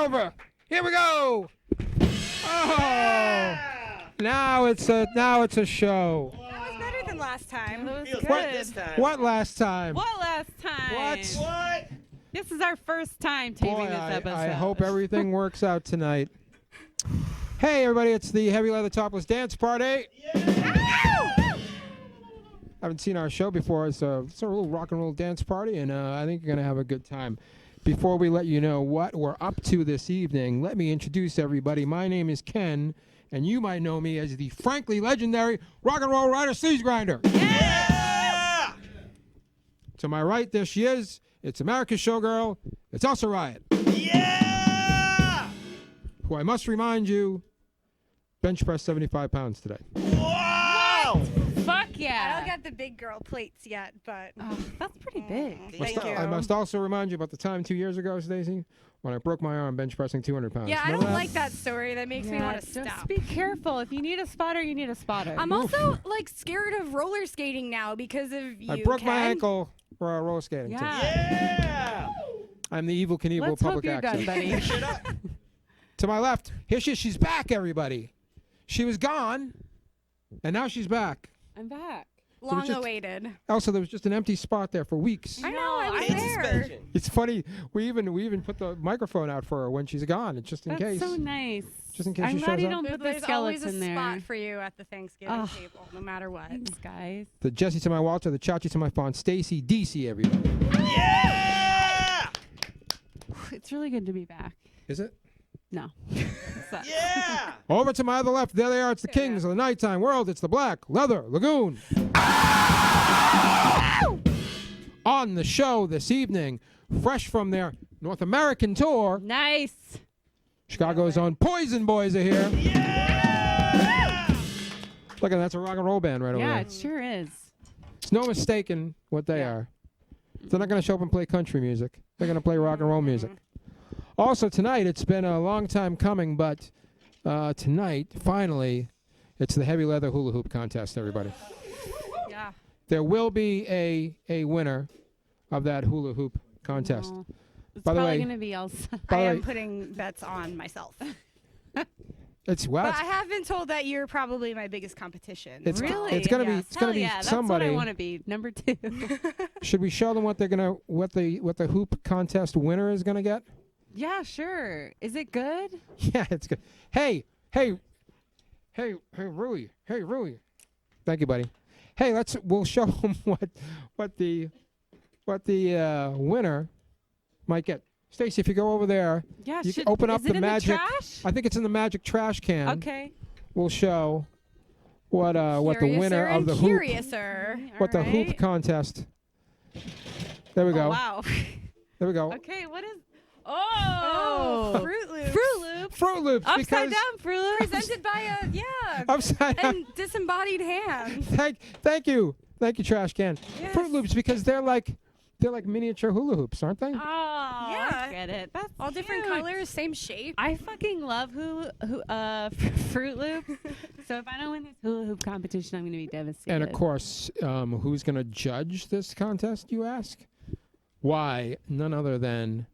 over. Here we go. Oh, now it's a show. That was better than last time. That was Feels good. good this time. What last time? What last time? What? This is our first time taping Boy, this episode. I hope everything works out tonight. Hey, everybody, it's the Heavy Leather Topless Dance Party. Haven't seen our show before. It's a little rock and roll dance party, and I think you're going to have a good time. Before we let you know what we're up to this evening, let me introduce everybody. My name is Ken, and you might know me as the frankly legendary rock and roll rider sleeves grinder. Yeah! To my right, there she is. It's America's showgirl. It's also Riot. Yeah! Who I must remind you, bench press 75 pounds today. Wow! Fuck I yeah. don't got the big girl plates yet, but Oh, that's pretty big. Thank you. I must also remind you about the time 2 years ago, Stacey, when I broke my arm bench pressing 200 pounds. Yeah, I Remember don't that? like that story. That makes me want to Just stop. be careful. If you need a spotter, you need a spotter. I'm also like scared of roller skating now because of you. I broke my Ken. ankle for roller skating. too. Yeah! I'm the evil Knievel Let's hope public you're accent. done, buddy. Shut up. To my left, here she is. She's back, everybody. She was gone, and now she's back. I'm back. Long just- awaited. Also, there was just an empty spot there for weeks. I know. I was Pain there. suspension. It's funny. We even put the microphone out for her when she's gone, and just in That's case. so nice. Just in case I'm she glad shows you up. don't put the There's always a skeleton there. spot for you at the Thanksgiving Oh. table, no matter what. Thanks, guys. The Jesse to my Walter, the Chachi to my Fawn, Stacy, DC, everybody. Yeah! It's really good to be back. Is it? No. Sucks. Yeah! Over to my other left, there they are. It's the kings of the nighttime world. It's the Black Leather Lagoon. On the show this evening, fresh from their North American tour, Nice. Chicago's own Poison Boys are here. Yeah! Look at that, that's a rock and roll band right over Yeah, there. it sure is. It's no mistaking what they are. They're not going to show up and play country music. They're going to play rock and roll music. Also tonight, it's been a long time coming, but tonight, finally, it's the Heavy Leather Hula Hoop Contest, everybody. Yeah. There will be a winner of that hula hoop contest. No. It's By the probably way- going to be Elsa. By I the am way, putting bets on myself. it's But it's, I have been told that you're probably my biggest competition. It's- Really? it's gonna be- Yes. it's gonna Hell be yeah, that's somebody. what I want to be. Number 2. should we show them what the hoop contest winner is gonna get? Yeah, sure. Is it good? Yeah, it's good. Hey, Rui. Hey, Rui. Thank you, buddy. Hey, we'll show them what the winner might get. Stacy, if you go over there, Yeah, you can open up is it the in magic. The trash? I think it's in the magic trash can. Okay. We'll show what the winner of the hoop, Curiouser. what the All hoop right. contest. There we go. Oh, wow. There we go. Okay, what is... Oh! Fruit Loops. Fruit Loops. Fruit Loops. Upside because down Fruit Loops. Presented by a Upside down. and disembodied hand. Thank you, trash can. Yes. Fruit Loops because they're like miniature hula hoops, aren't they? Oh, Yeah. I get it. That's All different cute. colors, same shape. I fucking love Fruit Loops. So if I don't win this hula hoop competition, I'm going to be devastated. And of course, who's going to judge this contest, you ask? Why, none other than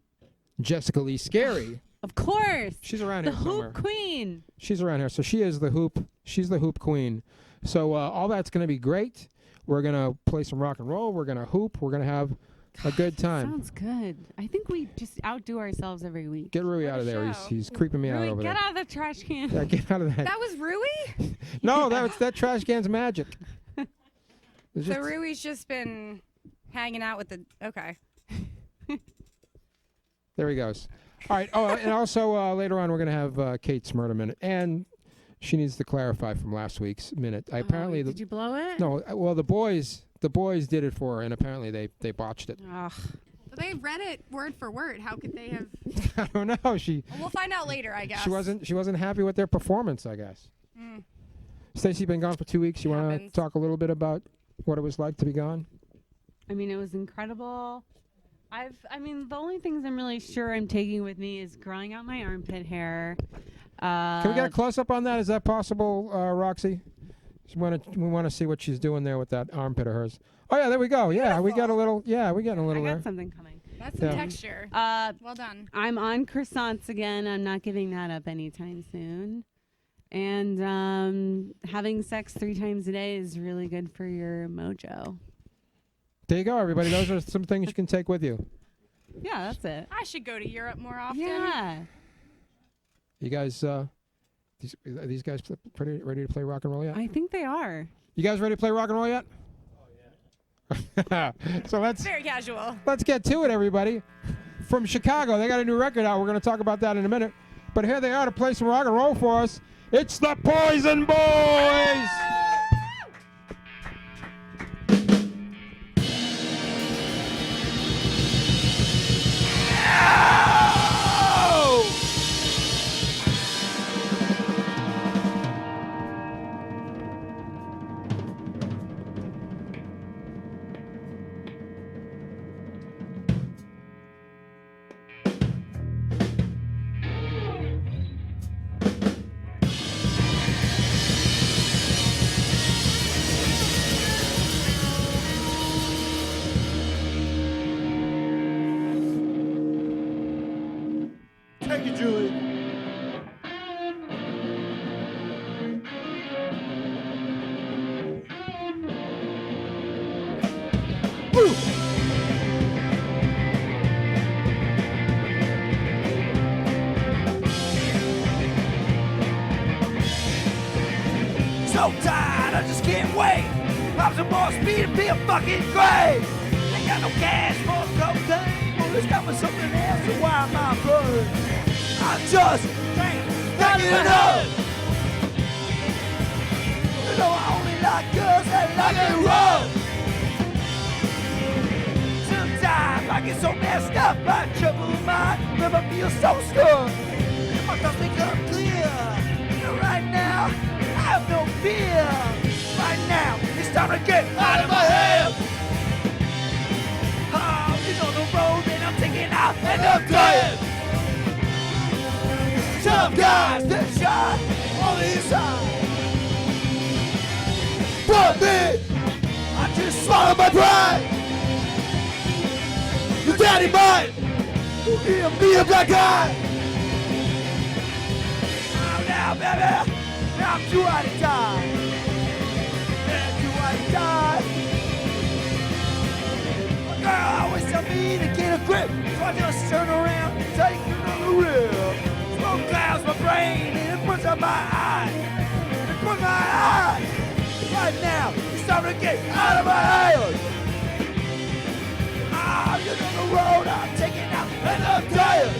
Jessica Lee Scary. Of course. She's around The here somewhere. hoop queen. She's around here. So she is the hoop. She's the hoop queen. So all that's going to be great. We're going to play some rock and roll. We're going to hoop. We're going to have a good time. Sounds good. I think we just outdo ourselves every week. Get Rui out of there. He's creeping me out Really, over get there. out of the trash can. Yeah, get out of that. That was Rui? No, that trash can's magic. It's So just- Rui's just been hanging out with the... Okay. There he goes. All right. Oh, and also later on we're going to have Kate's murder minute, and she needs to clarify from last week's minute. Apparently, did you blow it? no. Well, the boys did it for her, and apparently they botched it. Ugh. They read it word for word. How could they have... I don't know. We'll find out later, I guess. She wasn't happy with their performance, I guess. Mm. Stacey, been gone for 2 weeks. You want to Happens. talk a little bit about what it was like to be gone? I mean, it was incredible. The only things I'm really sure I'm taking with me is growing out my armpit hair. Can we get a close up on that? Is that possible, Roxy? We want to see what she's doing there with that armpit of hers. Oh yeah, there we go. Yeah, we got a little. Yeah, we getting a little I got there. something coming. That's some Yeah. texture. Well done. I'm on croissants again. I'm not giving that up anytime soon. And having sex 3 times a day is really good for your mojo. There you go, everybody. Those are some things you can take with you. Yeah, that's it. I should go to Europe more often. Yeah. You guys, are these guys pretty ready to play rock and roll yet? I think they are. You guys ready to play rock and roll yet? Oh yeah. So let's Very casual. get to it, everybody. From Chicago, they got a new record out. We're going to talk about that in a minute. But here they are to play some rock and roll for us. It's the Poison Boys. Take it, Julie. Woo! So tired, I just can't wait. Pop some more speed and be a fucking grave. Ain't got no cash for cocaine. Well, it's got me something else, so why am I burning? I just can't get enough. You know I only like girls that like it rough. Sometimes I get so messed up, I trouble my mind, never feel so stuck. My thoughts become clear. And right now, I have no fear. Right now, it's time to get out of my head. Oh, you know the road that I'm taking out, and I'm tired. Tough guys that shot on the inside. But me, I just swallowed my pride. Your daddy might be a black guy. Oh, now, baby, now I'm too high to die. Yeah, too high to die. My girl always tell me to get a grip, so I just turn around and take another rip. Smoke clouds my brain and it burns out my eyes. It burns my eyes. Right now, it's time to get out of my head. Ah, you're on the road I'm taking out, and I'm tired.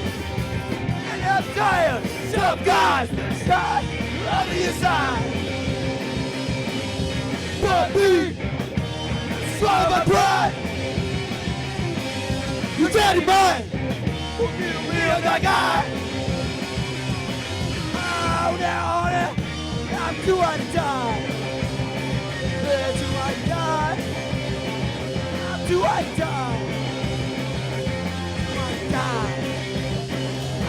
And I'm tired. Some guys that shot on the inside. But me, swallow my pride. Your daddy mine will be a real guy. Oh, now, I'm too high to die. Yeah, too high to die. I'm too high to die.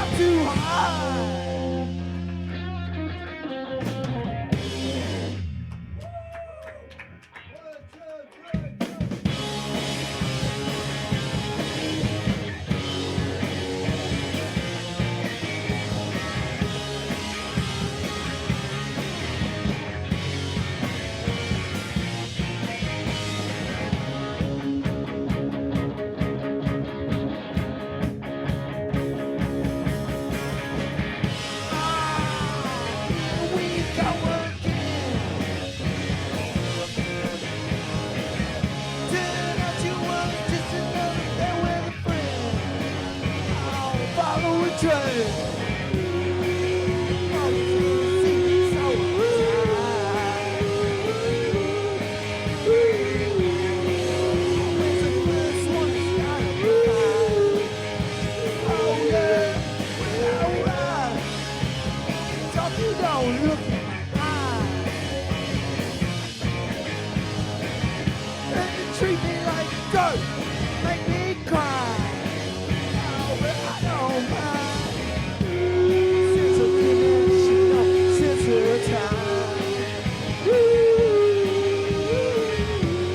I'm too high. Treat me like dirt, make me cry. Oh, but I don't mind. Since I've given shit up since the time.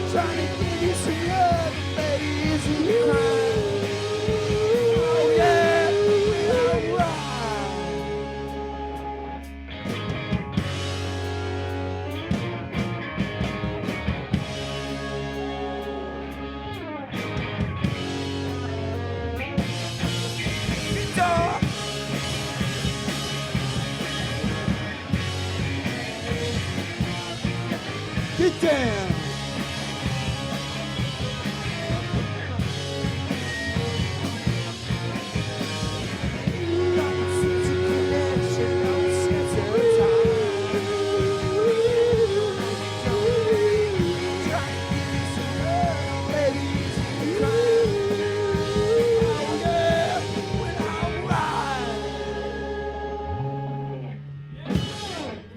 Trying to give you some love, baby, is you crying? down.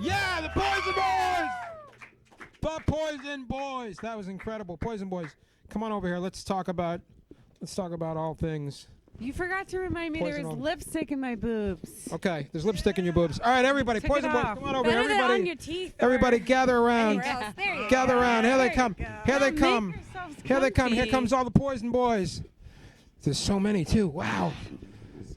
Yeah, the Poison Boys! The Poison Boys. That was incredible. Poison Boys, come on over here. Let's talk about all things. You forgot to remind me there Poison was on- lipstick in my boobs. Okay, there's lipstick in your boobs. All right, everybody, Took Poison it Boys, off. come on over here. Better than on Everybody, your teeth. everybody, gather around. Anywhere else. There you Gather go. around. Here they There come. you go. Here they Make come. yourselves Here they come. Here comfy. comes all the Poison Boys. There's so many too. Wow.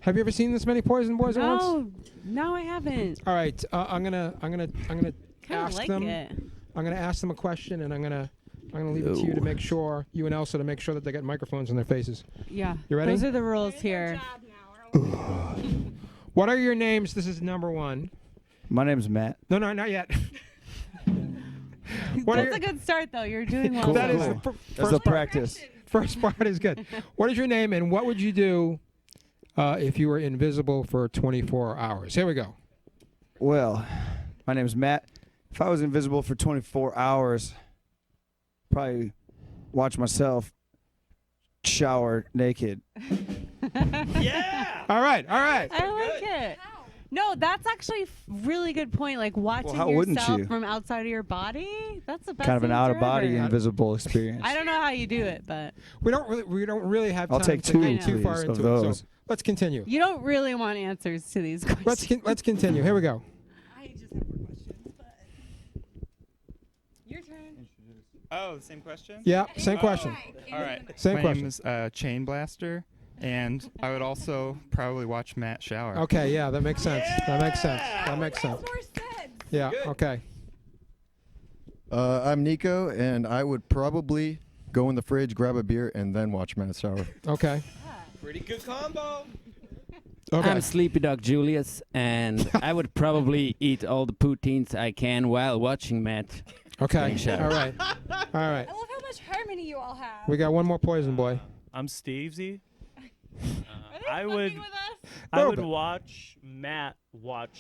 Have you ever seen this many Poison Boys at once? No, I haven't. All right, I'm gonna Kind of ask like them. it. I'm gonna ask them a question, and I'm gonna leave it to you to make sure, you and Elsa, to make sure that they get microphones in their faces. Yeah. You ready? Those are the rules here. What are your names? This is number one. My name's Matt. No, not yet. What are That's your- a good start, though. You're doing well. Cool. That is Cool. the That's the practice. first part is good. What is your name, and what would you do if you were invisible for 24 hours? Here we go. Well, my name's Matt. If I was invisible for 24 hours, probably watch myself shower naked. Yeah. All right. I like it. No, that's actually really good point. Like watching how wouldn't yourself you? from outside of your body. That's the best. Kind of an thing out-of-body ever. invisible experience. I don't know how you do it, but We don't really have I'll time take to two, get too please, far of into it. those. So let's continue. you don't really want answers to these questions. Let's continue. Here we go. I just have more questions, but your turn. Oh, the same question? Yeah, same question. All right. Same My question. name is Chain Blaster, and I would also probably watch Matt shower. Okay, yeah, that makes sense. That makes sense. That makes sense. More sense. Yeah, okay. I'm Nico, and I would probably go in the fridge, grab a beer, and then watch Matt shower. Okay. Pretty good combo. Okay. I'm Sleepy Dog Julius, and I would probably eat all the poutines I can while watching Matt. Okay. Getting showered. All right. All right. I love how much harmony you all have. We got one more Poison Boy. I'm Stevesy. Are they I fucking would- with us? I Little would bit. watch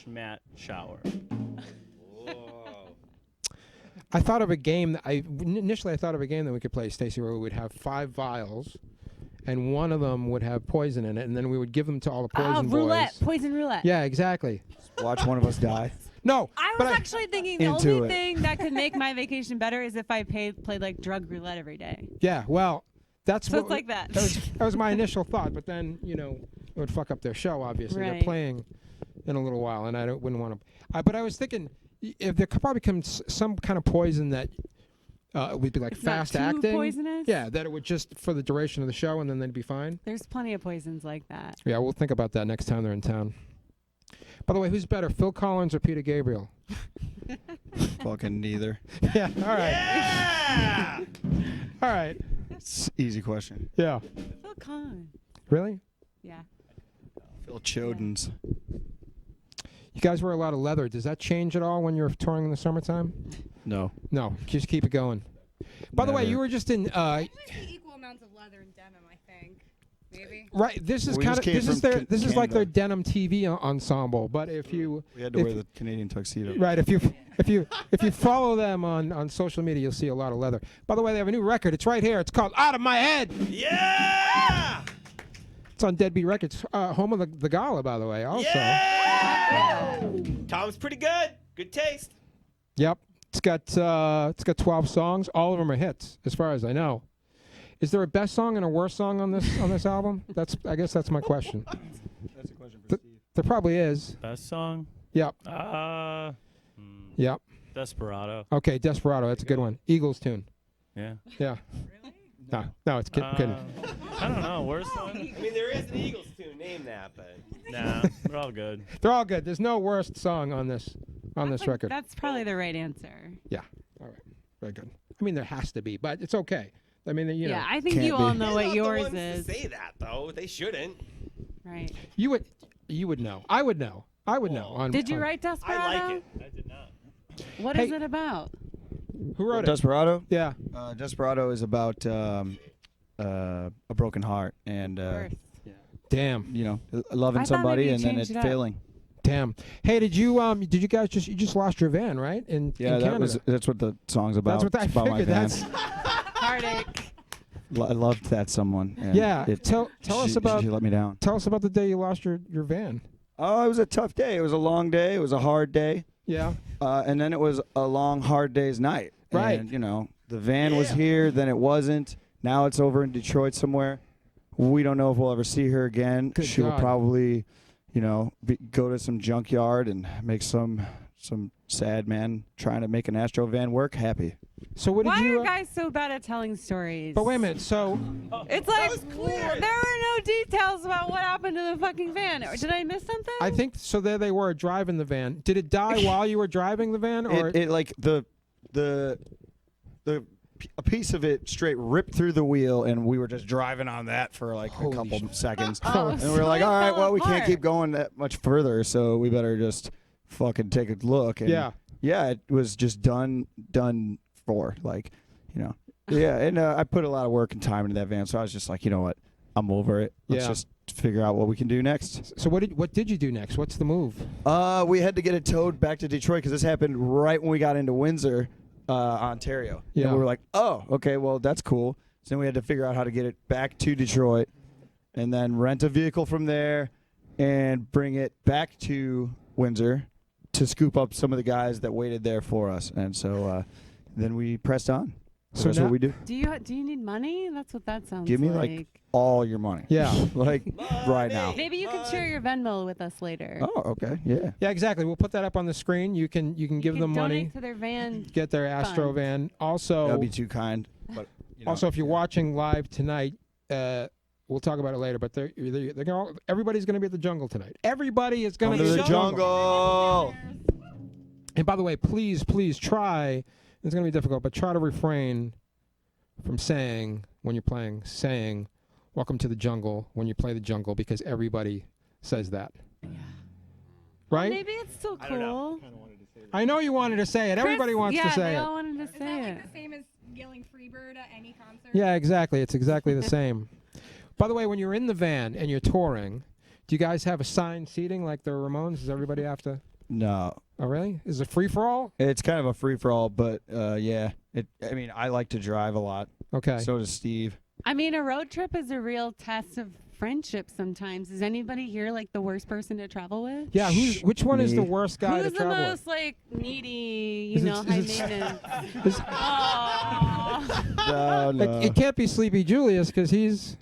Matt shower. I thought of a game that initially I thought of a game that we could play, Stacey, where we would have 5 vials, and one of them would have poison in it, and then we would give them to all the Poison Boys. Roulette, poison roulette. Yeah, exactly. Watch one of us die. No, I but was actually thinking the Into only it. thing that could make my vacation better is if I played like drug roulette every day. yeah, well, that's So what it's like that. that was my initial thought, but then it would fuck up their show. Obviously, they're Right. playing in a little while, and wouldn't want to. But I was thinking if there could probably come some kind of poison that would be like It's not fast too acting. poisonous? Yeah, that it would just for the duration of the show, and then they'd be fine. There's plenty of poisons like that. Yeah, we'll think about that next time they're in town. By the way, who's better, Phil Collins or Peter Gabriel? Fucking neither. Yeah. All right. Yeah. All right. It's easy question. Yeah. Phil Collins. Really? Yeah. Phil Chodens. You guys wear a lot of leather. Does that change at all when you're touring in the summertime? No. No. Just keep it going. By the way, Never. you were just in. Actually, equal amounts of leather and denim, I think. Maybe. Right. This is We kind just of came this is from their this is like their Canada. denim TV ensemble. But if you We had to If- wear the Canadian tuxedo. right if you follow them on social media, you'll see a lot of leather. By the way, they have a new record. It's right here. It's called Out of My Head. Yeah. It's on Deadbeat Records, home of the Gala, by the way. Also. Yeah. Tom's pretty good. Good taste. Yep. It's got 12 songs. All of them are hits, as far as I know. Is there a best song and a worst song on this album? I guess that's my question. That's a question for Steve. There probably is. Best song? Yep. Yep. Desperado. Okay, Desperado. That's a good one. Eagles tune. Yeah. Yeah. No, it's kidding. I don't know. Worst song? I mean, there is an Eagles tune. Name that, but. Nah, they're all good. They're all good. There's no worst song on this record. That's probably the right answer. Yeah. All right. Very good. I mean, there has to be, but it's okay. I mean, you know. Yeah, I think Can't you all be. know They're what not yours the ones is. to say that though. They shouldn't. Right. You would know. I would know. I would know. Oh. Did you write Desperado? I like it. I did not. What is Hey. it about? Who wrote it? Desperado? Yeah. Desperado is about a broken heart and Damn. you know, loving I thought somebody maybe you and then changed it it up. failing. Damn. Hey, did you guys just lost your van, right? In Canada. That's what the song's about. That's what I It's about my figured. van. That's Heartache. I loved that someone. And yeah. Tell us about She let me down. tell us about the day you lost your van. Oh, it was a tough day. It was a long day. It was a hard day. Yeah. And then it was a long, hard day's night. Right. And, you know, the van was here, then it wasn't. Now it's over in Detroit somewhere. We don't know if we'll ever see her again. Good She will God. probably, you know, go to some junkyard and make some sad man trying to make an Astro van work happy. So what did Why you? are guys so bad at telling stories? But wait a minute. So It's like there were no details about what happened to the fucking van. Or did I miss something? I think so. There they were driving the van. Did it die while you were driving the van, or It like the a piece of it straight ripped through the wheel, and we were just driving on that for like Holy a couple seconds. Oh, And so we were like, it all right, fell well, we can't apart. keep going that much further, so we better just fucking take a look. And Yeah. it was just done for, like, you know. Yeah, and I put a lot of work and time into that van, so I was just like, you know what, I'm over it. Let's Yeah. just figure out what we can do next. So what did you do next? What's the move? We had to get it towed back to Detroit because this happened right when we got into Windsor, Ontario. Yeah. And we were like, oh, okay, well, that's cool. So then we had to figure out how to get it back to Detroit and then rent a vehicle from there and bring it back to Windsor to scoop up some of the guys that waited there for us. And so then we pressed on. So that's now- what we do. Do you need money? That's what that sounds Give me, like. like, all your money. Yeah. Like, right now. Maybe you could share your Venmo with us later. Oh, okay, yeah. Yeah, exactly. We'll put that up on the screen. You can give You them can money, donate to their van. get their Astro fund. van. Also, That'd be too kind. But, you know. also, if you're watching live tonight, we'll talk about it later. But they're gonna, everybody's going to be at the jungle tonight. Everybody is going to Come be to at the jungle. And by the way, please try. It's going to be difficult, but try to refrain from saying when you're playing, "Welcome to the jungle" when you play the jungle, because everybody says that. Right? Maybe it's still cool. I know you wanted to say it. Everybody wants yeah, to say they it. all wanted to Is that say like it. the same as yelling Freebird at any concert? Yeah, exactly. It's exactly the same. By the way, when you're in the van and you're touring, do you guys have assigned seating like the Ramones? Does everybody have to? No. Oh, really? Is it free for all? It's kind of a free-for-all, but yeah. I mean, I like to drive a lot. Okay. So does Steve. I mean, a road trip is a real test of friendship sometimes. Is anybody here like the worst person to travel with? Yeah. Which one is Me. the worst guy Who's to the travel most like needy, you Is it- know, is high it- maintenance? with? Oh. No. It can't be Sleepy Julius because he's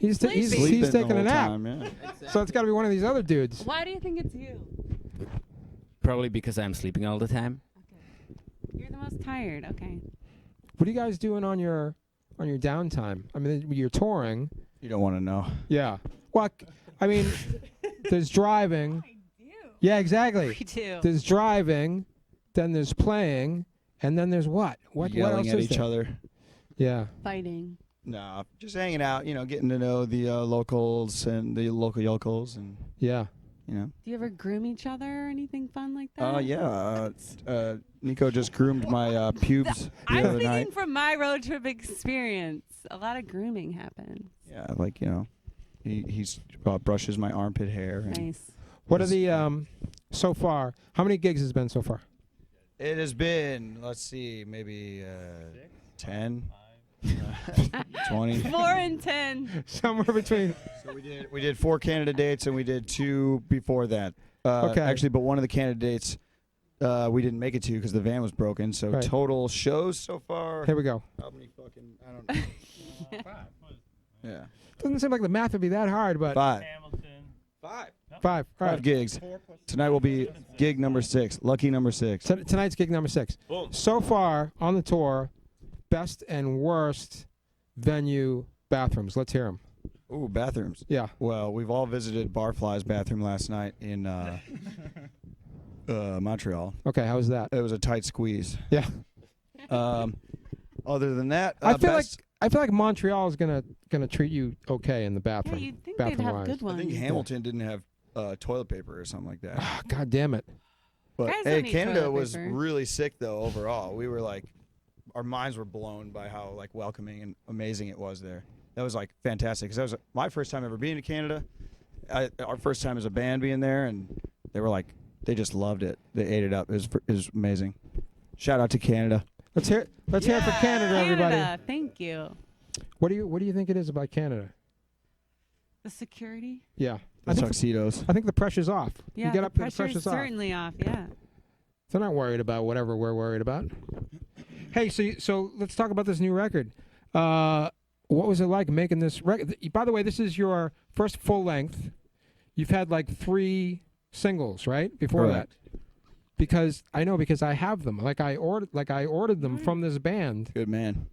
Sleepy. Sleeping the taking a whole nap. time, yeah. So it's got to be one of these other dudes. Why do you think it's you? Probably because I'm sleeping all the time. You're the most tired. Okay. What are you guys doing on your downtime? I mean, you're touring. You don't want to know. Yeah. Well, I mean, there's driving. Yeah, exactly. Me too. There's driving, then there's playing, and then there's what? What Yelling else at is each there? other. Fighting. No, just hanging out, you know, getting to know the locals and the local yokels and, Yeah. you know. Do you ever groom each other or anything fun like that? Yeah. Nico just groomed my pubes the I'm other speaking night. from my road trip experience. A lot of grooming happens. Yeah, like, you know, he's brushes my armpit hair. And Nice. What are the so far? How many gigs has it been so far? It has been, let's see, maybe 10, 20. 4 and 10. Somewhere between. So we did 4 Canada dates and we did 2 before that. Okay. Actually, but one of the candidates we didn't make it to because the van was broken. So Right. total shows so far. Here we go. How many fucking? I don't know. 5. Yeah. Doesn't seem like the math would be that hard, but 5. Hamilton. 5. 5. All 5 right. gigs. Tonight will be gig number 6. Lucky number 6. Tonight's gig number 6. Boom. So far on the tour, best and worst venue bathrooms. Let's hear them. Ooh, bathrooms. Yeah. Well, we've all visited Barfly's bathroom last night in Montreal. Okay. How was that? It was a tight squeeze. Yeah. Other than that, I feel best, like Montreal is gonna treat you okay in the Yeah, bathroom. you'd think they'd have bathroom-wise. good ones. I think Hamilton didn't have toilet paper or something like that. Ah, God damn it. But Guys hey, don't need Canada toilet was paper. really sick though overall. We were like our minds were blown by how like welcoming and amazing it was there. That was like fantastic because that was my first time ever being to Canada. Our first time as a band being there, and they were like, they just loved it. They ate it up. It was amazing. Shout out to Canada. Let's hear it for Canada, everybody. Canada, thank you. What do you think it is about Canada? The security? Yeah. The tuxedos. I think the pressure's off. Yeah, you get up the there, the pressure's off. certainly off. Yeah. They're not worried about whatever we're worried about. Hey, so let's talk about this new record. What was it like making this record? By the way, this is your first full length. You've had like 3 singles, right? Before Correct. that. Because I have them. I ordered them from this band. Good man.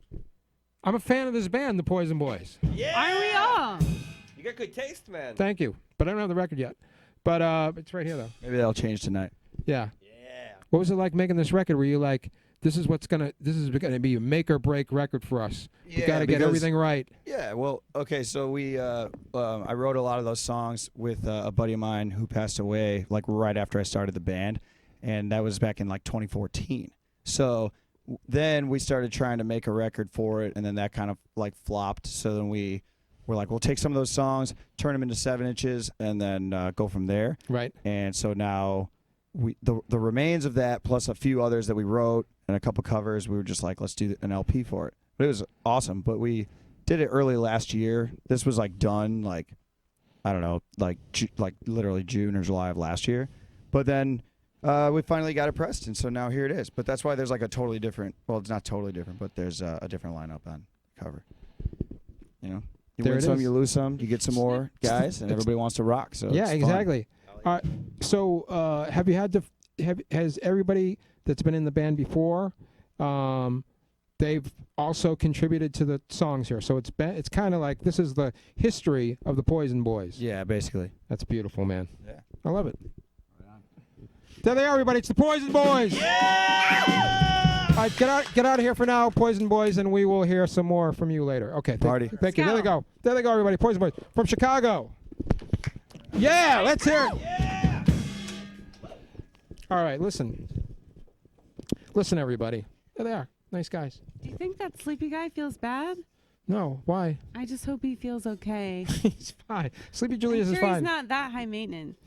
I'm a fan of this band, the Poison Boys. Yeah. Aren't we all? You got good taste, man. Thank you. But I don't have the record yet. But it's right here though. Maybe that'll change tonight. Yeah. What was it like making this record? Were you like, this is gonna be a make or break record for us? We got to get everything right. Yeah, well, okay, so I wrote a lot of those songs with a buddy of mine who passed away like right after I started the band, and that was back in like 2014. So then we started trying to make a record for it, and then that kind of like flopped. So then we were like, we'll take some of those songs, turn them into 7 inches, and then go from there. Right. And so now the remains of that plus a few others that we wrote and a couple covers, we were just like, let's do an LP for it. But it was awesome. But we did it early last year. This was like done like, I don't know, like literally June or July of last year. But then we finally got it pressed, and so now here it is. But that's why there's like a totally different, well, it's not totally different, but there's a different lineup on cover. You know? You There win it some, is. you lose some, you get some more guys, and everybody wants to rock. So Yeah, it's fun. exactly. So have you had has everybody that's been in the band before, they've also contributed to the songs here. So it's kind of like this is the history of the Poison Boys. Yeah, basically. That's beautiful, man. Yeah. I love it. There they are, everybody. It's the Poison Boys. Yeah! All right, get out of here for now, Poison Boys, and we will hear some more from you later. Okay. Party. Thank you. There they go. There they go, everybody. Poison Boys from Chicago. Yeah, let's hear it. Yeah! All right, listen, everybody. There they are. Nice guys. Do you think that sleepy guy feels bad? No, why? I just hope he feels okay. He's fine. Sleepy Julius I'm is sure fine. he's not that high maintenance.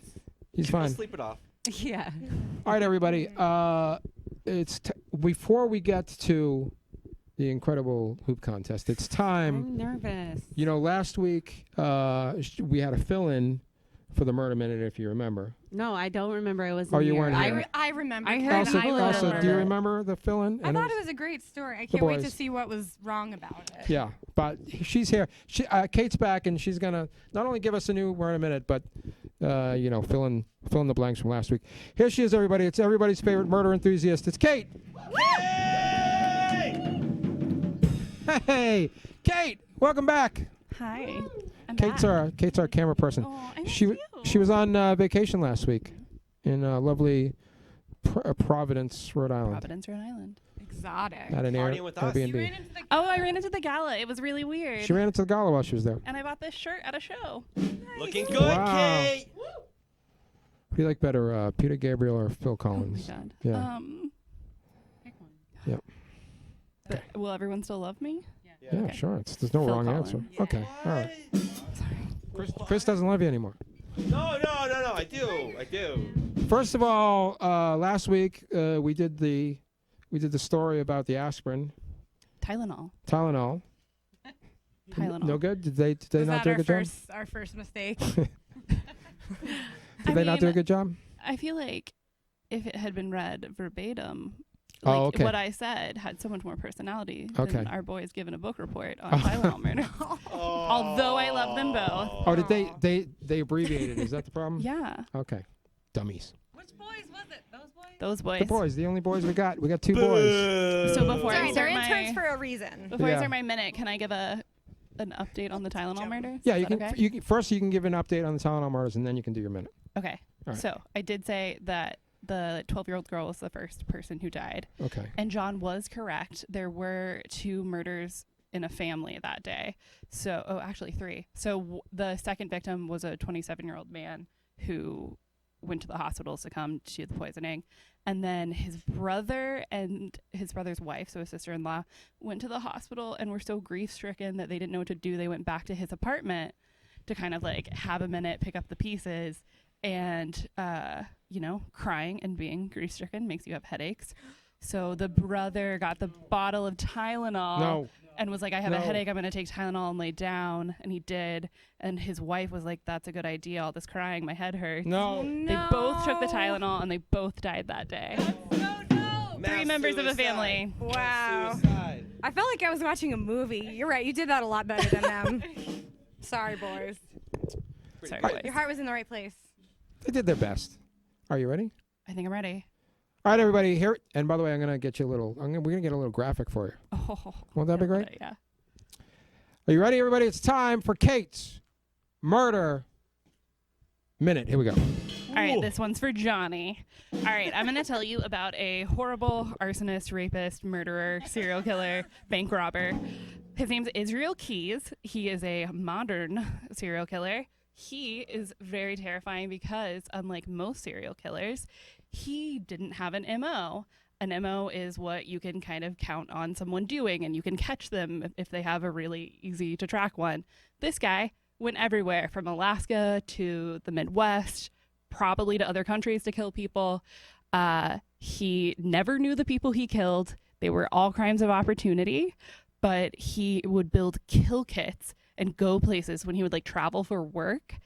He's fine. Sleep it off. Yeah. All right, everybody. It's before we get to the incredible hoop contest. It's time. I'm nervous. You know, last week we had a fill-in for the Murder Minute, if you remember. No, I don't remember. I wasn't Oh, you here. weren't here. I remember. I Karen, heard Also, do you remember the fill-in? I And thought it was a great story. I The can't wait to boys. see what was wrong about it. Yeah, but she's here. Kate's back, and she's gonna not only give us a new Murder Minute, but fill in the blanks from last week. Here she is, everybody. It's everybody's favorite murder enthusiast. It's Kate. Hey, Kate, welcome back. Hi. I'm Kate's back. our camera person. Oh, I She miss she was on vacation last week in lovely Providence, Rhode Island. Providence, Rhode Island. Exotic. At an Partying with us. Airbnb. I ran into the gala. It was really weird. She ran into the gala while she was there. And I bought this shirt at a show. Looking good, Wow. Kate. Who do you like better, Peter Gabriel or Phil Collins? Oh my god. Yeah. Pick one. Yep. Will everyone still love me? Yeah, Okay. sure. There's no Phil wrong Collins. answer. Okay, all right. Sorry. Chris doesn't love you anymore. No. I do. First of all, last week we did the story about the asprin, Tylenol. Tylenol. No good. Did they Was not that do a our good job? our first mistake? Did they not do a good job? I feel like if it had been read verbatim, Oh, okay. what I said had so much more personality Okay. than our boys given a book report on Tylenol murder. Although I love them both. Oh, did they abbreviated? Is that the problem? Yeah. Okay. Dummies. Which boys was it? Those boys? Those boys. The boys. The only boys we got. We got 2 boys. So before I Sorry, they're start interns my for a reason. before I Yeah. start my minute, can I give an update on the Tylenol murders? Yeah, Is you that can. okay? You can, first you can give an update on the Tylenol murders, and then you can do your minute. Okay. All right. So I did say that the 12-year-old girl was the first person who died. Okay. And John was correct. There were 2 murders in a family that day. So, actually 3. So the second victim was a 27-year-old man who went to the hospital, succumbed to the poisoning. And then his brother and his brother's wife, so his sister-in-law, went to the hospital and were so grief-stricken that they didn't know what to do. They went back to his apartment to kind of like have a minute, pick up the pieces. And, crying and being grief-stricken makes you have headaches. So the brother got the bottle of Tylenol and was like, I have a headache. I'm going to take Tylenol and lay down. And he did. And his wife was like, that's a good idea. All this crying, my head hurts. They both took the Tylenol and they both died that day. Three members of the family. Wow. I felt like I was watching a movie. You're right. You did that a lot better than them. Sorry, boys. Sorry, boys. Your heart was in the right place. They did their best. Are you ready? I think I'm ready. All right, everybody, here. And by the way, I'm gonna get you a little. We're gonna get a little graphic for you. Oh, won't that be great? Yeah. Are you ready, everybody? It's time for Kate's Murder Minute. Here we go. All right, this one's for Johnny. All right, I'm going to tell you about a horrible arsonist, rapist, murderer, serial killer, bank robber. His name's Israel Keys. He is a modern serial killer. He is very terrifying because, unlike most serial killers, he didn't have an MO. An MO is what you can kind of count on someone doing, and you can catch them if they have a really easy to track one. This guy went everywhere, from Alaska to the Midwest, probably to other countries to kill people. He never knew the people he killed. They were all crimes of opportunity, but he would build kill kits and go places when he would like travel for work,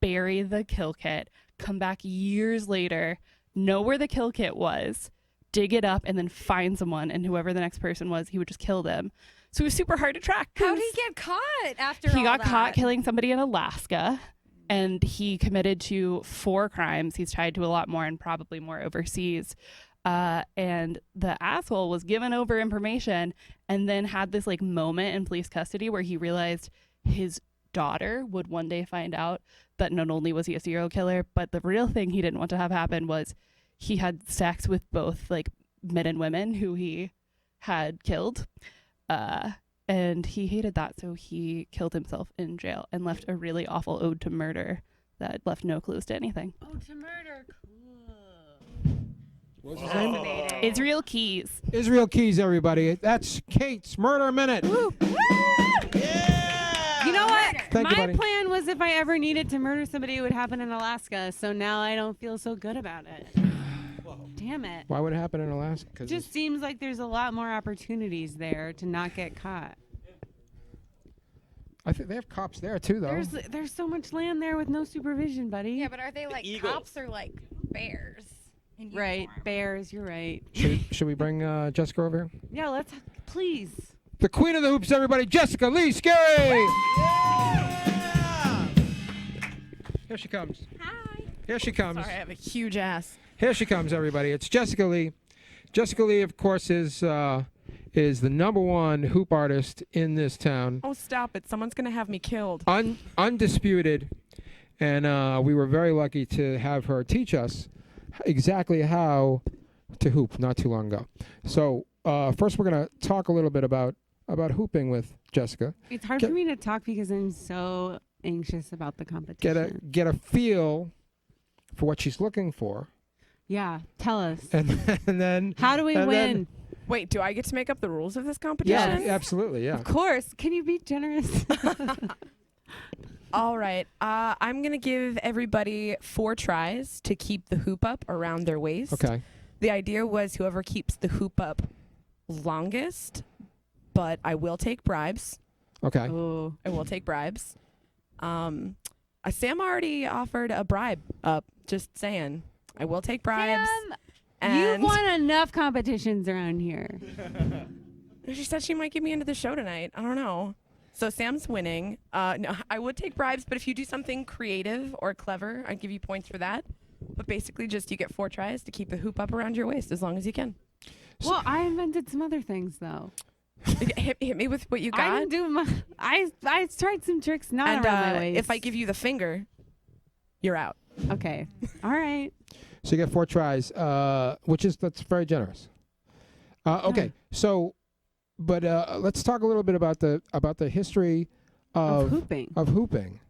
bury the kill kit, come back years later, know where the kill kit was, dig it up, and then find someone, and whoever the next person was, he would just kill them. So it was super hard to track. How did he get caught after all He got that? caught killing somebody in Alaska, and he committed to 4 crimes. He's tied to a lot more and probably more overseas. And the asshole was given over information and then had this like moment in police custody where he realized his daughter would one day find out that not only was he a serial killer, but the real thing he didn't want to have happen was he had sex with both like men and women who he had killed. And he hated that, so he killed himself in jail and left a really awful ode to murder that left no clues to anything. Ode to murder, cool. What's his name? Israel Keys. Israel Keys, everybody. That's Kate's Murder Minute. Woo. Yeah! You know what? Thank you, My buddy. plan was if I ever needed to murder somebody, it would happen in Alaska. So now I don't feel so good about it. Damn it. Why would it happen in Alaska? It just seems like there's a lot more opportunities there to not get caught. I think they have cops there too, though. There's so much land there with no supervision, buddy. Yeah, but are they like cops or like bears? Right, bears. You're right. Should we bring Jessica over here? Yeah, let's please. The Queen of the Hoops, everybody, Jessica Lee Scary. Here she comes. Hi. Here she comes. Sorry, I have a huge ass. Here she comes, everybody. It's Jessica Lee. Jessica Lee, of course, is the #1 hoop artist in this town. Oh, stop it. Someone's going to have me killed. Undisputed. And we were very lucky to have her teach us exactly how to hoop not too long ago. So first we're going to talk a little bit about hooping with Jessica. It's hard for me to talk because I'm so anxious about the competition. Get a feel for what she's looking for. Yeah, tell us. And then how do we win? Wait, do I get to make up the rules of this competition? Yeah, absolutely, yeah. Of course. Can you be generous? All right. I'm going to give everybody 4 tries to keep the hoop up around their waist. Okay. The idea was whoever keeps the hoop up longest, but I will take bribes. Okay. Oh. I will take bribes. Sam already offered a bribe up, just saying. I will take bribes. Sam, you've won enough competitions around here. She said she might get me into the show tonight. I don't know. So Sam's winning. No, I would take bribes, but if you do something creative or clever, I'd give you points for that. But basically, just you get 4 tries to keep the hoop up around your waist as long as you can. Well, I invented some other things, though. hit me with what you got. I didn't do my. I tried some tricks not around my waist. If I give you the finger, you're out. Okay. All right. So you get 4 tries, that's very generous. Okay, so, but let's talk a little bit about the history of hooping.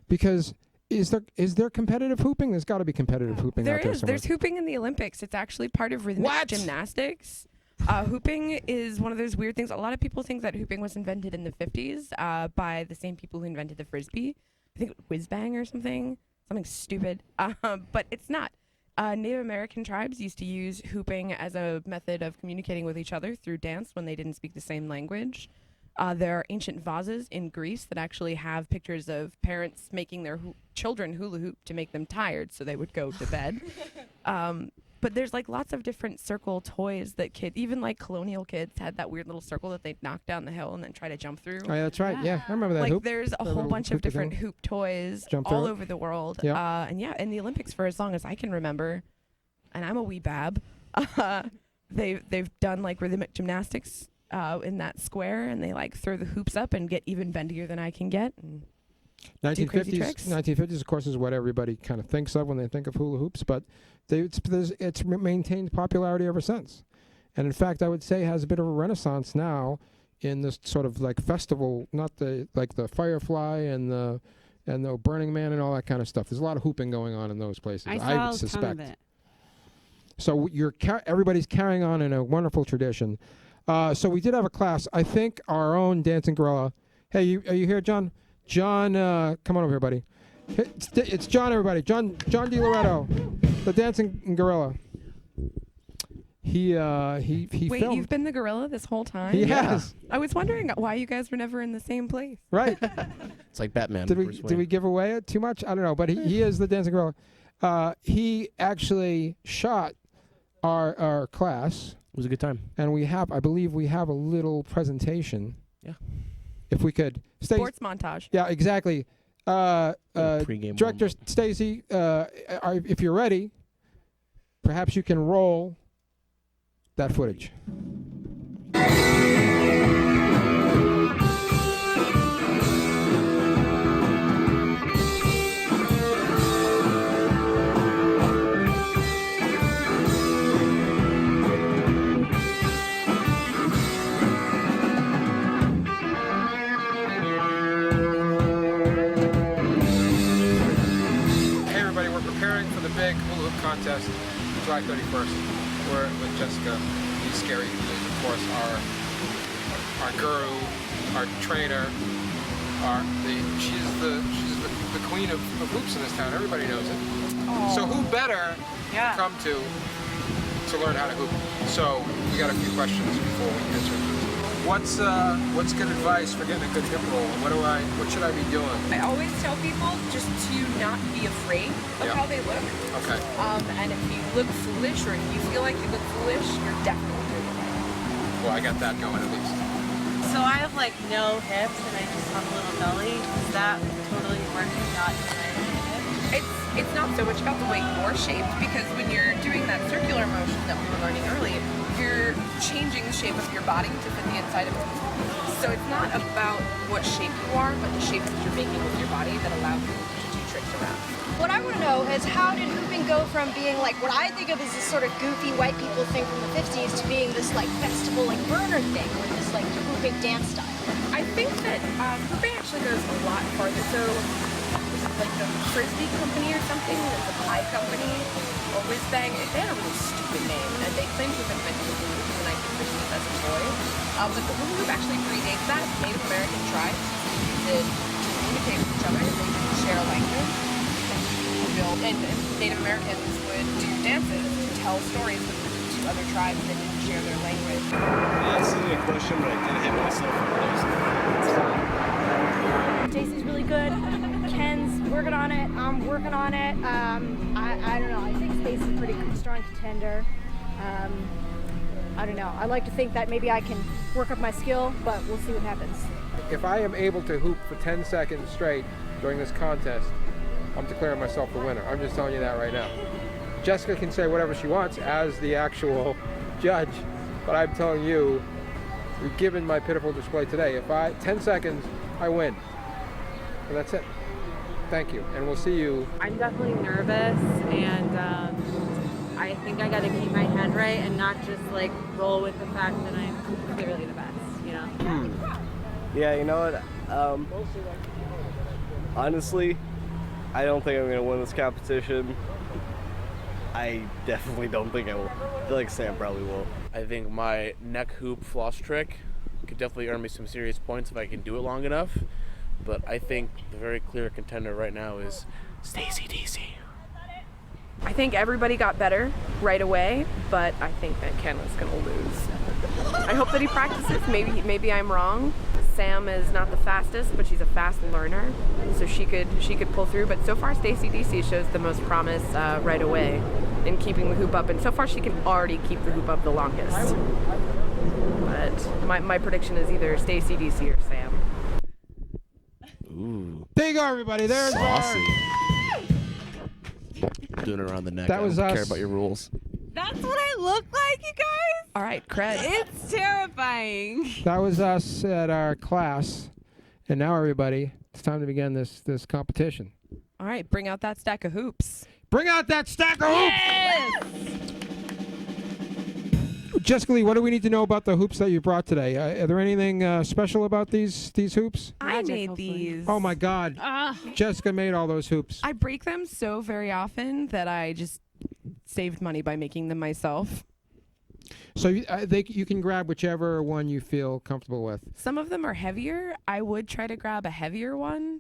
because Is there competitive hooping? There's got to be competitive hooping There out there is. somewhere. There's hooping in the Olympics. It's actually part of rhythmic gymnastics. Hooping is one of those weird things. A lot of people think that hooping was invented in the 50s by the same people who invented the frisbee. I think whiz bang or something stupid. But it's not. Native American tribes used to use hooping as a method of communicating with each other through dance when they didn't speak the same language. There are ancient vases in Greece that actually have pictures of parents making their children hula hoop to make them tired so they would go to bed. But there's like lots of different circle toys that even like colonial kids had that weird little circle that they'd knock down the hill and then try to jump through. Oh, yeah, that's right. Yeah, I remember that Like hoop. there's a That whole little bunch of hoopy different thing. hoop toys Jump all through it. over the world. Yeah. And yeah, in the Olympics for as long as I can remember, and I'm a wee bab, they've done like rhythmic gymnastics in that square, and they like throw the hoops up and get even bendier than I can get. And do crazy tricks. 1950s, of course, is what everybody kind of thinks of when they think of hula hoops, but it's maintained popularity ever since. And in fact, I would say has a bit of a renaissance now in this sort of like festival, not the Firefly and the Burning Man and all that kind of stuff. There's a lot of hooping going on in those places. I saw a suspect. ton of it. So everybody's carrying on in a wonderful tradition. So we did have a class. I think our own dancing gorilla. Hey, are you here, John? John, come on over here, buddy. It's John, everybody. John DiLoretto, the dancing gorilla. He Wait, filmed. you've been the gorilla this whole time? He has. I was wondering why you guys were never in the same place. Right. It's like Batman. Did Bruce we Wayne. give away it too much? I don't know, but he is the dancing gorilla. He actually shot our class. It was a good time. And I believe we have a little presentation. Yeah. If we could. Sports montage. Yeah, exactly. Pre-game Director Stacy, if you're ready, perhaps you can roll that footage. Big hula hoop contest, July 31st. We're with Jessica B. Scary, who is, of course, our guru, our trainer. She's the queen of hoops in this town. Everybody knows it. Aww. So who better to come to learn how to hoop? So we got a few questions before we answer. What's good advice for getting a good hip roll? What should I be doing? I always tell people just to not be afraid of how they look. Okay. And if you look foolish or if you feel like you look foolish, you're definitely doing it. Well, I got that going at least. So I have like no hips and I just have a little belly. Does that totally work not It's not so much about the way you're shaped, because when you're doing that circular motion that we were learning early, you're changing the shape of your body to fit the inside of it. So it's not about what shape you are, but the shapes that you're making with your body that allow you to do tricks around. What I want to know is how did hooping go from being like what I think of as this sort of goofy white people thing from the 50s to being this like festival like burner thing with this like hooping dance style? I think that hooping actually goes a lot farther. So like the Frisbee company or something, there's a pie company, or whiz bang, they had a really stupid name, and they claim to have invented the hula hoop in the 1950s as a toy. But the hula hoop actually predates that. Native American tribes used it to communicate with each other. They didn't share a language. And Native Americans would do dances to tell stories to other tribes that didn't share their language. Yeah, it's a question, but I did hit myself in the nose. Jason's really good. Ken's working on it. I'm working on it. I don't know. I think Stacy's a pretty strong contender. I don't know. I like to think that maybe I can work up my skill, but we'll see what happens. If I am able to hoop for 10 seconds straight during this contest, I'm declaring myself the winner. I'm just telling you that right now. Jessica can say whatever she wants as the actual judge, but I'm telling you, given my pitiful display today, 10 seconds, I win. And that's it. Thank you, and we'll see you. I'm definitely nervous, and I think I got to keep my head right and not just like roll with the fact that I'm clearly the best, you know? Yeah, you know what? Honestly, I don't think I'm going to win this competition. I definitely don't think I will. I feel like Sam probably will. I think my neck hoop floss trick could definitely earn me some serious points if I can do it long enough. But I think the very clear contender right now is Stacy DC. I think everybody got better right away, but I think that Ken is going to lose. I hope that he practices. Maybe I'm wrong. Sam is not the fastest, but she's a fast learner, so she could pull through. But so far, Stacy DC shows the most promise right away in keeping the hoop up, and so far she can already keep the hoop up the longest. But my prediction is either Stacy DC or Sam. Ooh. There you go, everybody. There's Saucy. Doing it around the neck. That I was don't care us. about your rules. That's what I look like, you guys? All right, cred. It's terrifying. That was us at our class. And now, everybody, it's time to begin this competition. All right, bring out that stack of hoops. Bring out that stack of hoops! Jessica Lee, what do we need to know about the hoops that you brought today? Are there anything special about these hoops? I made these. Oh, my God. Jessica made all those hoops. I break them so very often that I just saved money by making them myself. So you can grab whichever one you feel comfortable with. Some of them are heavier. I would try to grab a heavier one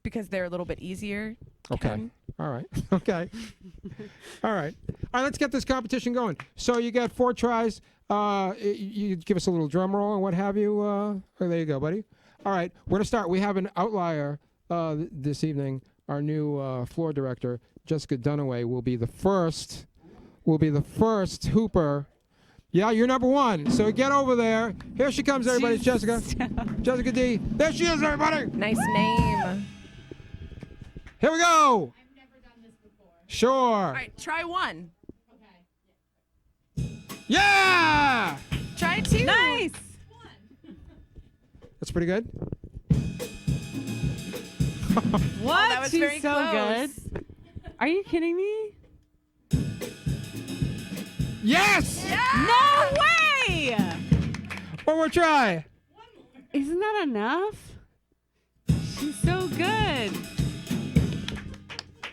because they're a little bit easier. Okay. Ken. All right. Okay. All right. All right, let's get this competition going. So you got 4 tries. You give us a little drum roll and what have you. Oh, there you go, buddy. All right, we're going to start. We have an outlier this evening. Our new floor director, Jessica Dunaway, will be the first hooper. Yeah, you're number 1. So get over there. Here she comes, everybody. It's Jessica. Jessica D. There she is, everybody. Nice name. Here we go. I've never done this before. Sure. All right, try one. Yeah! Try 2. Nice. That's pretty good. What? that was She's very so close. good. Are you kidding me? Yes! No way! One more try. Isn't that enough? She's so good.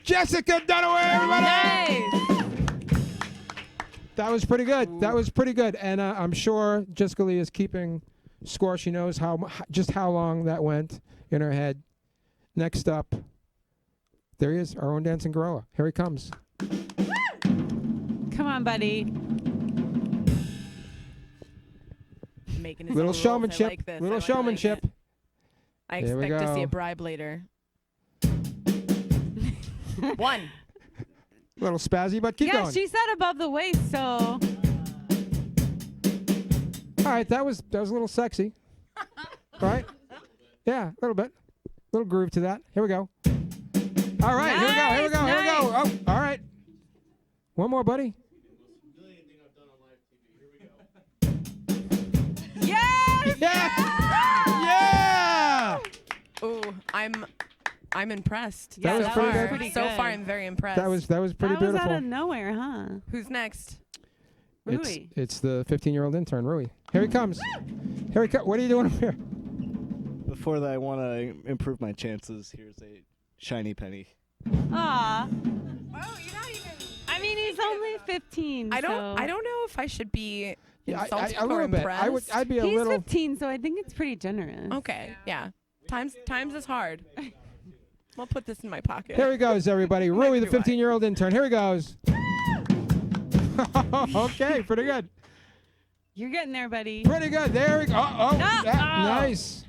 Jessica Dunaway, everybody! Nice. That was pretty good. That was pretty good. And I'm sure Jessica Lee is keeping score. She knows just how long that went in her head. Next up, there he is, our own dancing gorilla. Here he comes. Come on, buddy. Making his Little own rules. showmanship. I like this. Little I showmanship. Like it. I Here we expect to see go. a bribe later. 1. Little spazzy, but keep Yeah, going. she said above the waist, so. All right, that was a little sexy. Right? Yeah, a little bit. Little groove to that. Here we go. All right, here we go. Here we go. Here we go. Oh, all right. One more, buddy. Yes! Yeah! Ooh, I'm impressed. That was pretty good. So far, I'm very impressed. That was pretty That beautiful. was out of nowhere, huh? Who's next? Rui. It's the 15-year-old intern, Rui. Here he comes. Here he comes. What are you doing up here? Before that, I want to improve my chances. Here's a shiny penny. Aw. Oh, you're not even. I mean, he's only 15. I don't know if I should be insulted a or little bit. impressed. I'd be a He's little. 15, so I think it's pretty generous. Okay, yeah. Times is hard. I'll put this in my pocket. Here he goes, everybody. Rui, the 15-year-old intern. Here he goes. Okay, pretty good. You're getting there, buddy. Pretty good. There we go. Nice.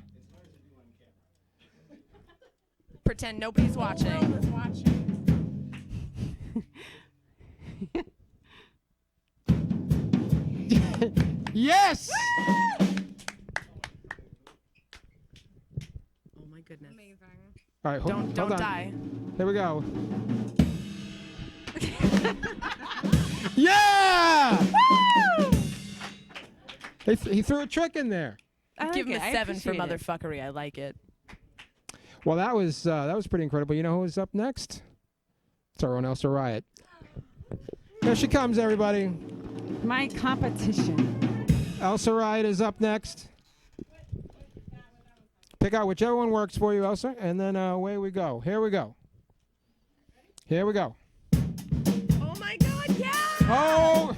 Pretend nobody's watching. Yes. Oh my goodness. Amazing. All right, hold Don't on. die. Here we go. Yeah! He threw a trick in there. Give him it. a I 7 for appreciate it. motherfuckery. I like it. Well, that was pretty incredible. You know who's up next? It's our own Elsa Riot. Here she comes, everybody. My competition. Elsa Riot is up next. Pick out whichever one works for you, Elsa, and then away we go. Here we go. Here we go. Oh my God, yeah! Oh!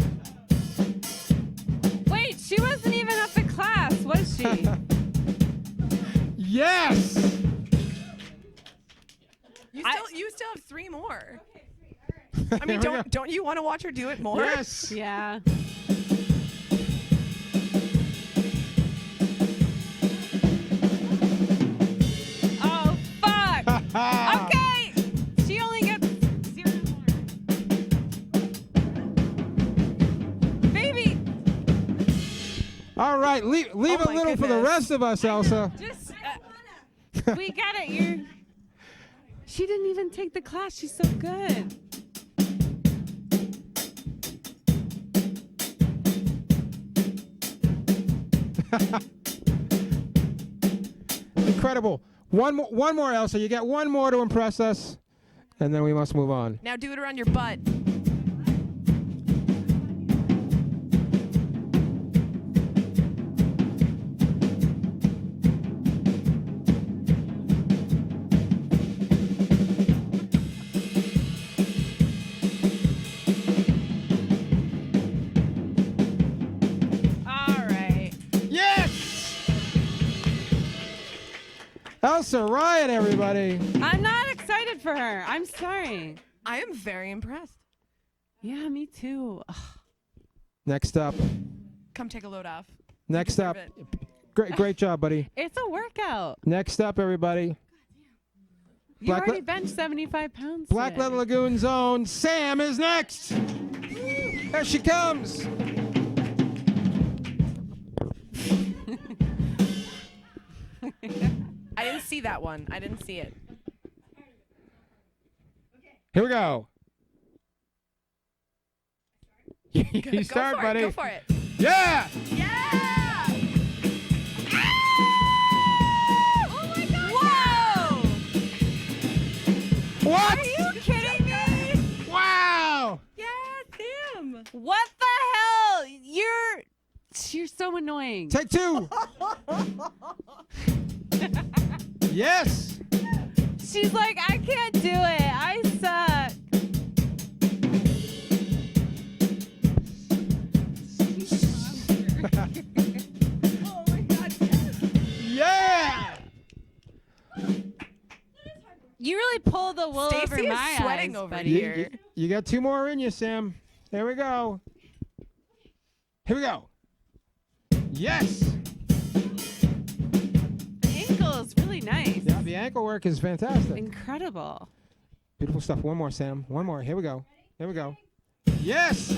Wait, she wasn't even up in class, was she? Yes! You still have 3 more. I mean, don't you want to watch her do it more? Yes. Yeah. Oh, fuck. Okay. She only gets 0 more. Baby. All right, leave Oh a my little for the goodness. rest of us, Elsa. Just, we get it. She didn't even take the class. She's so good. Incredible. One more, Elsa. You get one more to impress us, and then we must move on. Now do it around your butt. All right. Yes! Elsa Riot, everybody. I'm not excited for her. I'm sorry. I am very impressed. Yeah, me too. Ugh. Next up. Come take a load off. Next up. Great job, buddy. It's a workout. Next up, everybody. You Black already benched 75 pounds. Black today. Leather Lagoon Zone. Sam is next. There she comes. I didn't see that one. I didn't see it. Here we go. You Go start, for buddy. It, go for it. Yeah. Yeah! Oh my God! Whoa! What? Are you kidding me? Wow. Yeah, Sam. What the hell? You're so annoying. Take 2. Yes. She's like, I can't do it. I suck. Oh my God. Yeah. You really pull the wool over Stacy is my sweating eyes, over buddy. here. You got 2 more in you, Sam. Here we go. Here we go. Yes. The ankle is really nice. Yeah, the ankle work is fantastic. Incredible. Beautiful stuff. One more, Sam. One more. Here we go. Here we go. Yes.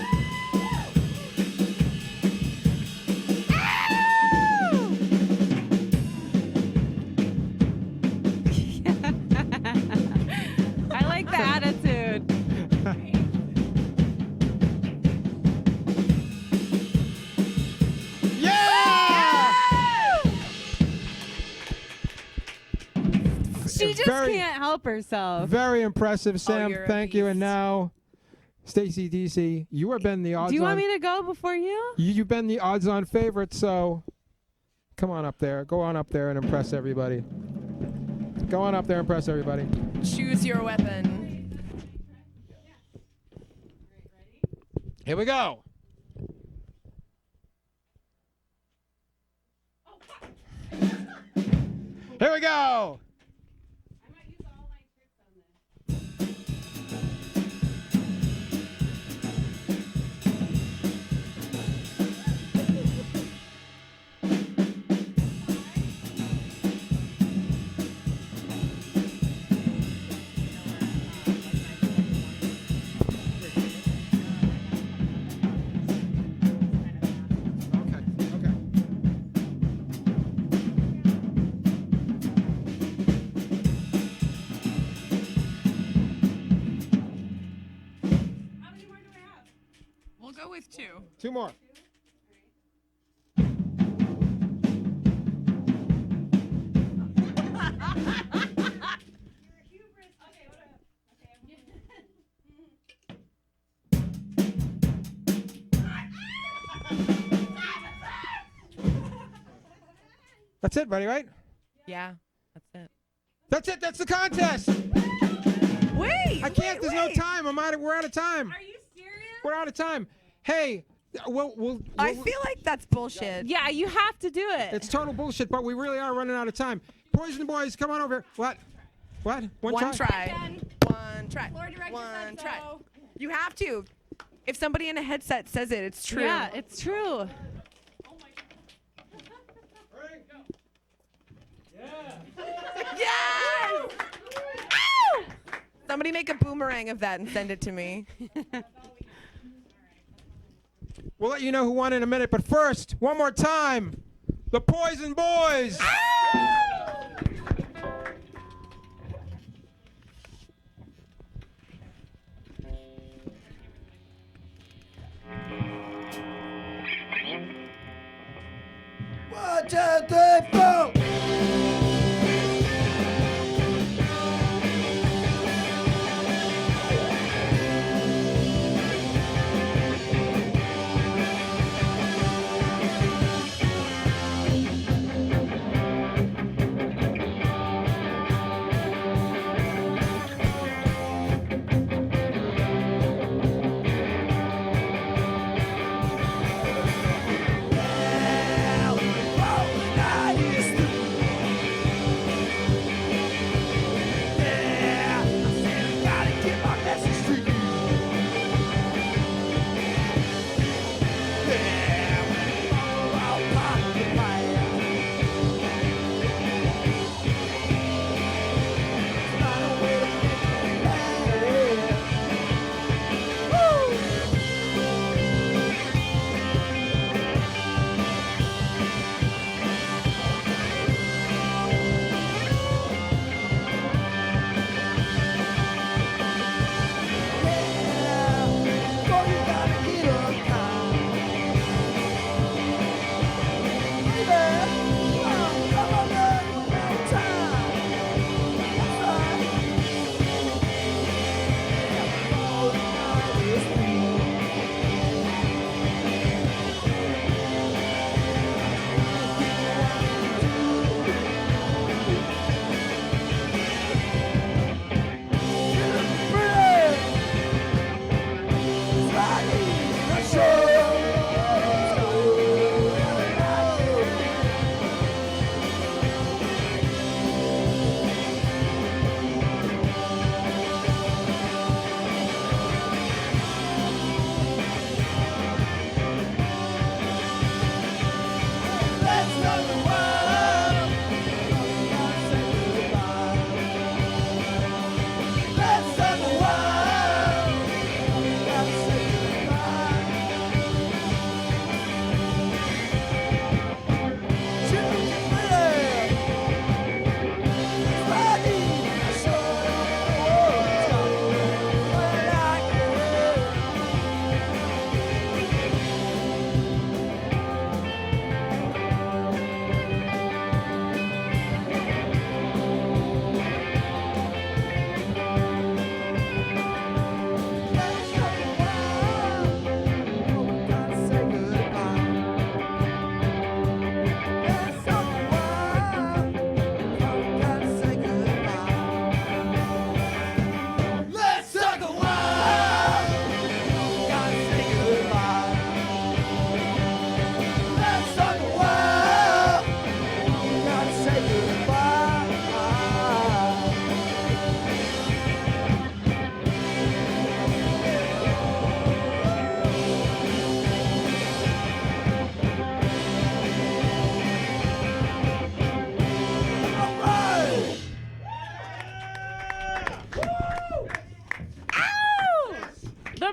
I like the attitude. Yeah. She just can't help herself. Very impressive, Sam. you're a Thank you. And now, Stacy DC, you have been the odds-on. Do you want me to go before you? You've been the odds-on favorite, so come on up there. Go on up there and impress everybody. Go on up there and impress everybody. Choose your weapon. Here we go. Here we go. We'll go with 2. 2 more. That's it, buddy, right? Yeah, that's it. That's it. That's the contest. Wait. I can't. There's no time. We're out of time. Are you serious? We're out of time. Hey, I feel like that's bullshit. Yeah, you have to do it. it's total bullshit, but we really are running out of time. Poison Boys, come on over here. What? One try. One try. One try. You have to. If somebody in a headset says it, it's true. Yeah, it's true. Yes! Ow! Somebody make a boomerang of that and send it to me. We'll let you know who won in a minute, but first, one more time, the Poison Boys. One, two, three, four.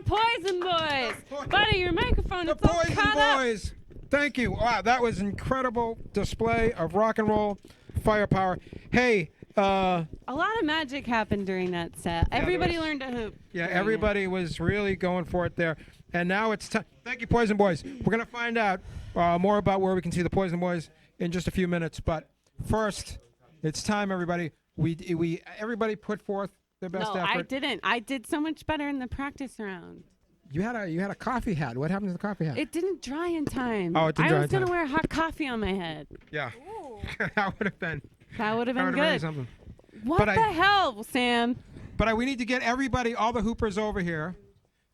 Poison Boys. Buddy, your microphone is all Poison caught up. Boys. Thank you. Wow, that was incredible display of rock and roll firepower. Hey, a lot of magic happened during that set. Everybody learned to hoop. yeah, everybody was really going for it there. And now it's time. Thank you, Poison Boys. We're going to find out more about where we can see the Poison Boys in just a few minutes. But first, it's time, everybody. Everybody put forth their best effort. I didn't. I did so much better in the practice round. You had a coffee hat. What happened to the coffee hat? It didn't dry in time. Oh, it didn't dry in I was gonna time. wear hot coffee on my head. Yeah. That would have been. That would have been really good. something. What But the hell, Sam? But we need to get everybody, all the hoopers over here.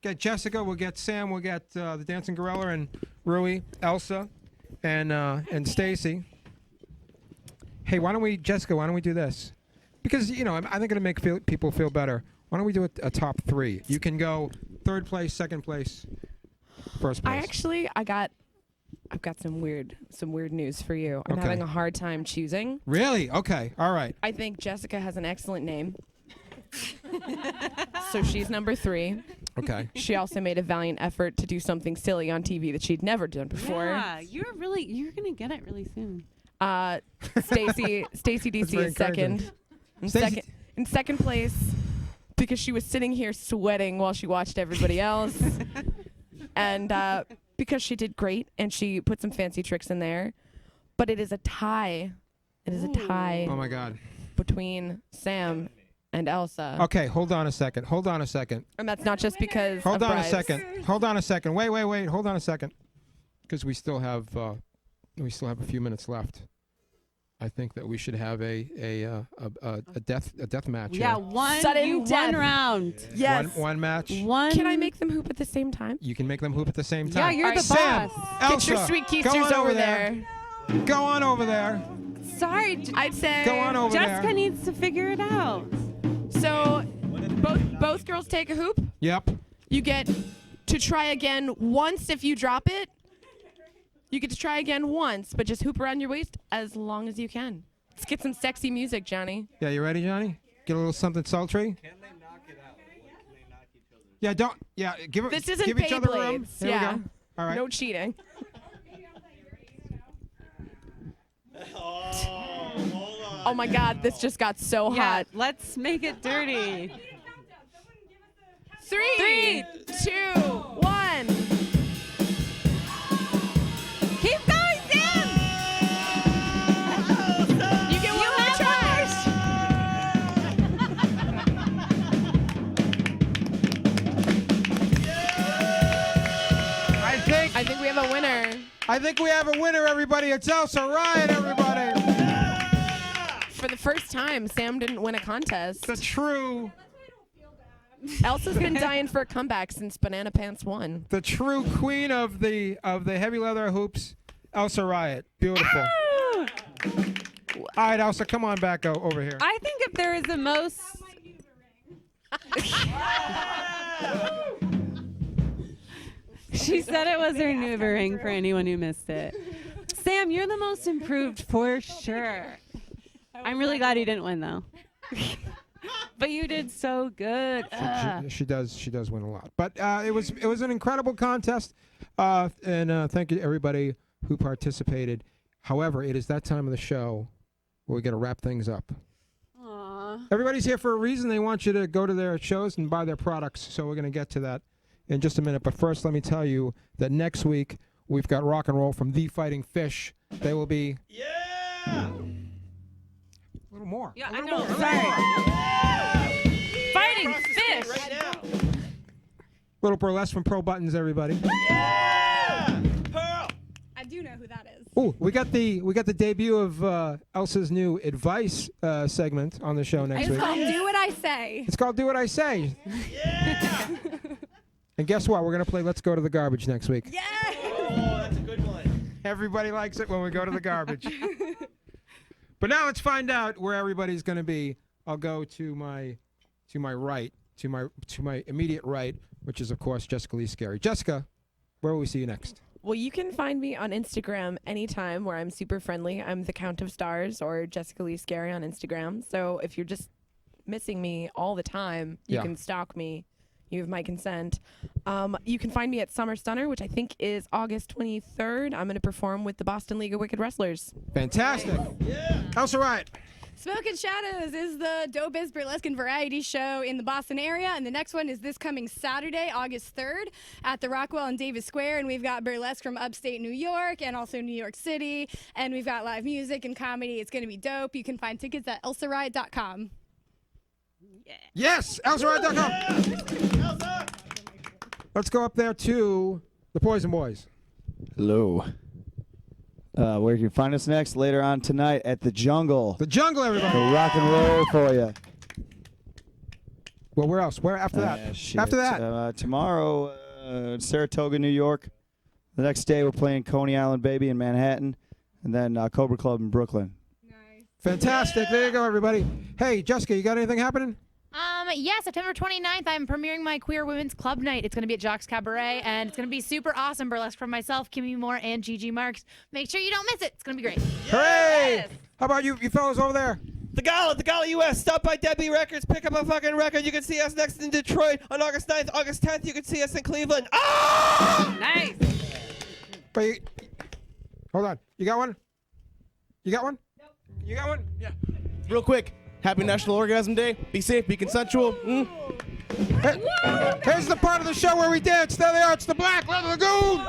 Get Jessica, we'll get Sam, we'll get the Dancing Gorilla and Rui, Elsa, and Stacy. Hey, why don't we do this? Because, you know, I think it'll make people feel better. Why don't we do a top 3? You can go 3rd place, 2nd place, 1st place. I've got some weird news for you. I'm having a hard time choosing. Really? Okay. All right. I think Jessica has an excellent name. So she's number 3. Okay. She also made a valiant effort to do something silly on TV that she'd never done before. Yeah, you're gonna get it really soon. Stacy DC is second. In second place, because she was sitting here sweating while she watched everybody else. And because she did great and she put some fancy tricks in there. But it is a tie. It is a tie. Oh my God. Between Sam and Elsa. Okay, hold on a second. And that's not just because Hold of on bribes. a second. Wait. Hold on a second. Because we still have a few minutes left. I think that we should have a death match. Yeah, here. one round. Yes. One match. Can I make them hoop at the same time? You can make them hoop at the same Yeah, time. you're the Sam, boss. Elsa, Get your sweet go keisters on over there. Go on over there. Sorry, I'd say Go on over Jessica there. needs to figure it out. So both girls take a hoop. Yep. You get to try again once if you drop it. You get to try again once, but just hoop around your waist as long as you can. Let's get some sexy music, Johnny. Yeah, you ready, Johnny? Get a little something sultry. Can they knock it out? Like, can they knock each other? Yeah, don't. Yeah, This isn't give each other room. Beyblades. Here Yeah. we go. All right. No cheating. Oh my God, this just got so hot. Let's make it dirty. 3, 2, 1. Keep going, Sam. You get one more try. I think we have a winner. I think we have a winner, everybody. It's Elsa Riot, everybody. For the first time, Sam didn't win a contest. The true. Elsa's been dying for a comeback since Banana Pants won. The true queen of the heavy leather hoops, Elsa Riot. Beautiful. All right, Elsa, come on back over here. I think if there is a most. She said it was her new ring for anyone who missed it. Sam, you're the most improved for sure. I'm really glad you didn't win though. But you did so good. She does win a lot. But it was an incredible contest, and thank you to everybody who participated. However, it is that time of the show where we got to wrap things up. Aww. Everybody's here for a reason. They want you to go to their shows and buy their products. So we're going to get to that in just a minute. But first, let me tell you that next week we've got rock and roll from The Fighting Fish. They will be a little more. Yeah, I know. Sorry. Fighting Fish. Little burlesque from Pro Buttons, everybody. I do know who that is. Oh, we got the debut of Elsa's new advice segment on the show next It's week. called Do What I Say. It's called Do What I Say. And guess what? We're gonna play Let's Go to the Garbage next week. Yeah. Oh, that's a good one. Everybody likes it when we go to the garbage. But now let's find out where everybody's gonna be. I'll go to my right, to my immediate right, which is of course Jessica Lee Scary. Jessica, where will we see you next? Well, you can find me on Instagram anytime where I'm super friendly. I'm the Count of Stars or Jessica Lee Scary on Instagram. So if you're just missing me all the time, you can stalk me. You have my consent. You can find me at Summer Stunner, which I think is August 23rd. I'm going to perform with the Boston League of Wicked Wrestlers. Fantastic. Yeah. Elsa Riot. Smoking Shadows is the dopest burlesque and variety show in the Boston area, and the next one is this coming Saturday, August 3rd, at the Rockwell and Davis Square, and we've got burlesque from upstate New York and also New York City, and we've got live music and comedy. It's going to be dope. You can find tickets at elsariot.com. Yeah. Yes, elsariot.com. Yeah. Let's go up there to the Poison Boys. Hello. Where you can find us next later on tonight at the Jungle. The Jungle, everybody. The rock and roll for you. Well, where else? Where after that? Shit. After that? Tomorrow, Saratoga, New York. The next day, we're playing Coney Island Baby in Manhattan, and then Cobra Club in Brooklyn. Fantastic. There you go, everybody. Hey, Jessica, you got anything happening? Yeah, September 29th, I'm premiering my Queer Women's Club Night. It's going to be at Jock's Cabaret, and it's going to be super awesome. Burlesque from myself, Kimmy Moore, and Gigi Marks. Make sure you don't miss it. It's going to be great. Hooray! How about you fellas over there? The Gala US. Stop by Debbie Records. Pick up a fucking record. You can see us next in Detroit on August 9th. August 10th, you can see us in Cleveland. Ah! Nice. Wait, hold on. You got one? You got one? Nope. You got one? Yeah. Real quick. Happy National Orgasm Day. Be safe. Be consensual. Here's the part of the show where we dance. There they are. It's the Black Leather Lagoon.